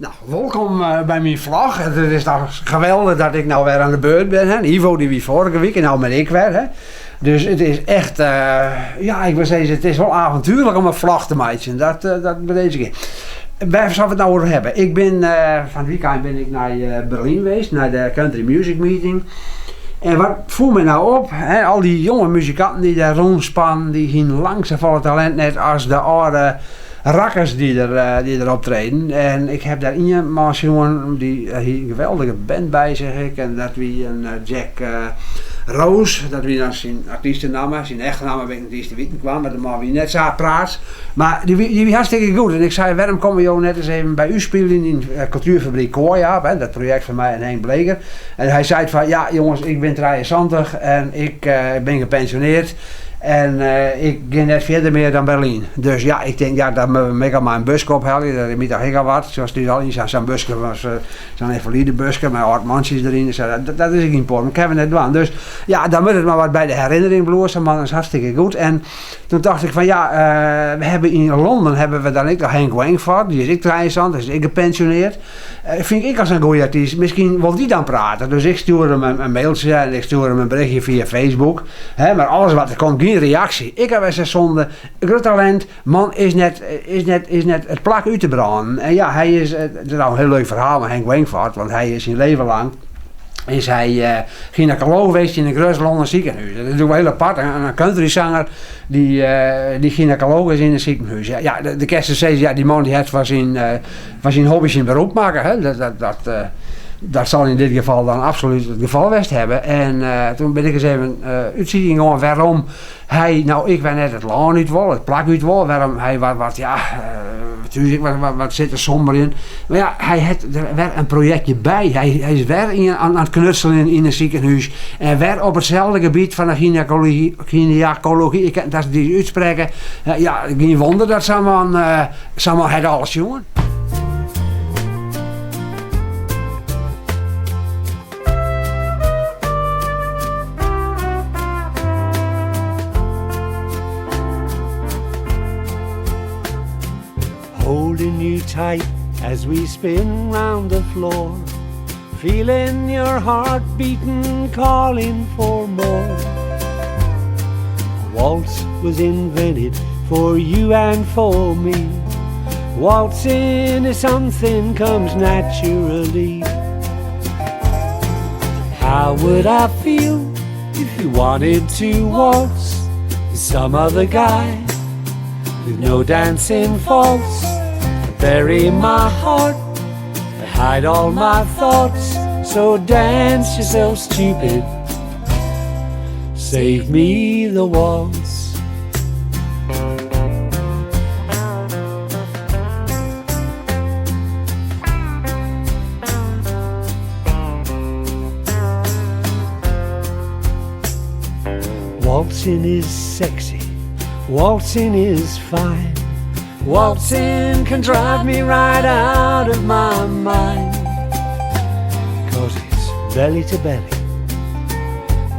Nou, welkom bij mijn vlog. Het is toch geweldig dat ik nou weer aan de beurt ben. Hè. Ivo die wie vorige week en nou ben ik weer. Hè. Dus het is echt, ik wil zeggen, het is wel avontuurlijk om een vlog te maken. Dat bij deze keer. Waar zullen we het nou over hebben? Ik ben, van het weekend ben ik naar Berlijn geweest, naar de Country Music Meeting. En wat voel me nou op? Hè? Al die jonge muzikanten die daar rondspannen, die zien langs en volle talent net als de oude rakkers die er optreden. En ik heb daar iemand jongen die een geweldige band bij zeg ik. En dat wie een Jack Roos, dat wie dan zijn artiestennaam, zijn echte naam weet ik niet eens te weten kwam, maar de man wie net zo praat. Maar die was hartstikke goed. En ik zei, waarom komen we jou net eens even bij u spelen in Cultuurfabriek Kooijaap, dat project van mij en Henk Bleker. En hij zei van, ja jongens, ik ben 73 en ik ben gepensioneerd. En ik ga net verder meer dan Berlijn. Dus ja, ik denk, ja, dat moet ik al maar een busje ophalen. Dat is toch heel wat. Zoals die al in zo'n busje was, zo'n invalide busje met oud mansjes erin. Dus, dat is geen probleem. Dat hebben we net doen. Dus ja, dan moet het maar wat bij de herinnering blozen. Maar dat is hartstikke goed. En toen dacht ik van ja, we hebben in Londen hebben we dan ook nog Henk Wangford. Die is ik 73, dus ik gepensioneerd. Vind ik als een goeie artiest. Misschien wil die dan praten. Dus ik stuur hem een mailtje en ik stuur hem een berichtje via Facebook. Maar alles wat er komt, geen reactie. Ik heb eens een zonde. Groot talent. Man is net het plak uit te branden. En ja, hij is, het is nou een heel leuk verhaal met Henk Wangford. Want hij is zijn leven lang is hij gynaecoloog geweest in een groot Londen ziekenhuis. Dat is ook wel heel apart. Een countryzanger die gynaecoloog is in een ziekenhuis. Ja, de kersten zei ja, die man die heeft van zijn hobby zijn beroep maken. Hè. Dat zal in dit geval dan absoluut het geval geweest hebben. En toen ben ik eens even uitzien gewoon waarom hij, nou ik weet net het laan uit wil, het plak uit wil, waarom hij wat zit er somber in. Maar ja, hij heeft er weer een projectje bij. Hij is weer aan het knutselen in een ziekenhuis. En weer op hetzelfde gebied van de gynaecologie. Ik kan dat die uitspreken. Ja, geen wonder dat Saman het alles, jongen. Holding you tight as we spin round the floor, feeling your heart beating, calling for more. A waltz was invented for you and for me. Waltzing is something comes naturally. How would I feel if you wanted to waltz with some other guy with no dancing faults? Bury my heart, I hide all my thoughts. So dance yourself stupid, save me the waltz. Waltzing is sexy, waltzing is fine. Waltzing can drive me right out of my mind. 'Cause it's belly to belly,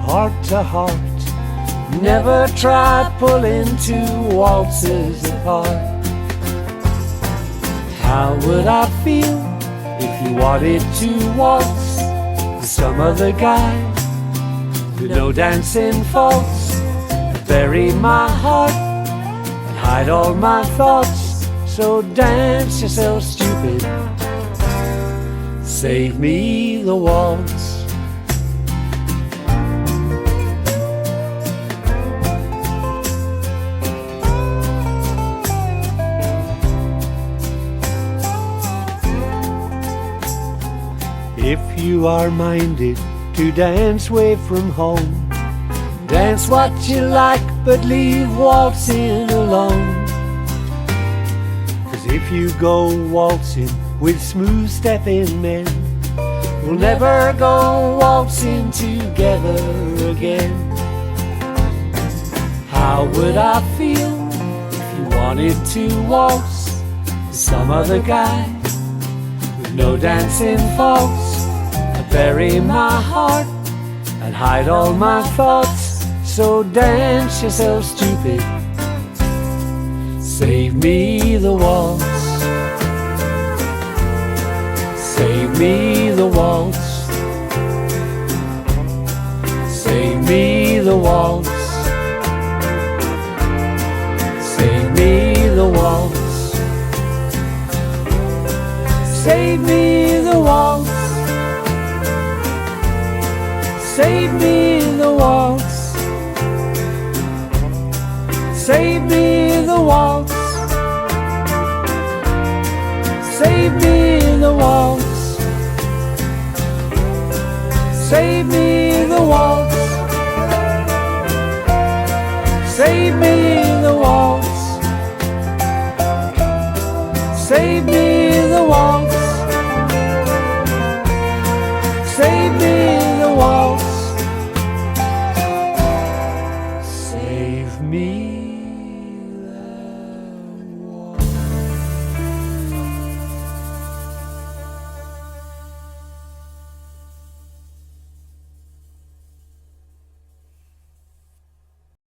heart to heart. Never tried pulling two waltzes apart. How would I feel if you wanted to waltz with some other guy with no dancing faults? Bury my heart, hide all my thoughts, so dance yourself stupid, save me the waltz. If you are minded to dance away from home, dance what you like, but leave waltzing alone. 'Cause if you go waltzing with smooth stepping men, we'll never go waltzing together again. How would I feel if you wanted to waltz with some other guy with no dancing faults? I bury my heart and hide all my thoughts. So dance yourself stupid, save me the waltz. Save me the waltz. Save me the waltz. Save me the waltz. Save me the waltz. Save me the waltz. Save me the waltz. Save me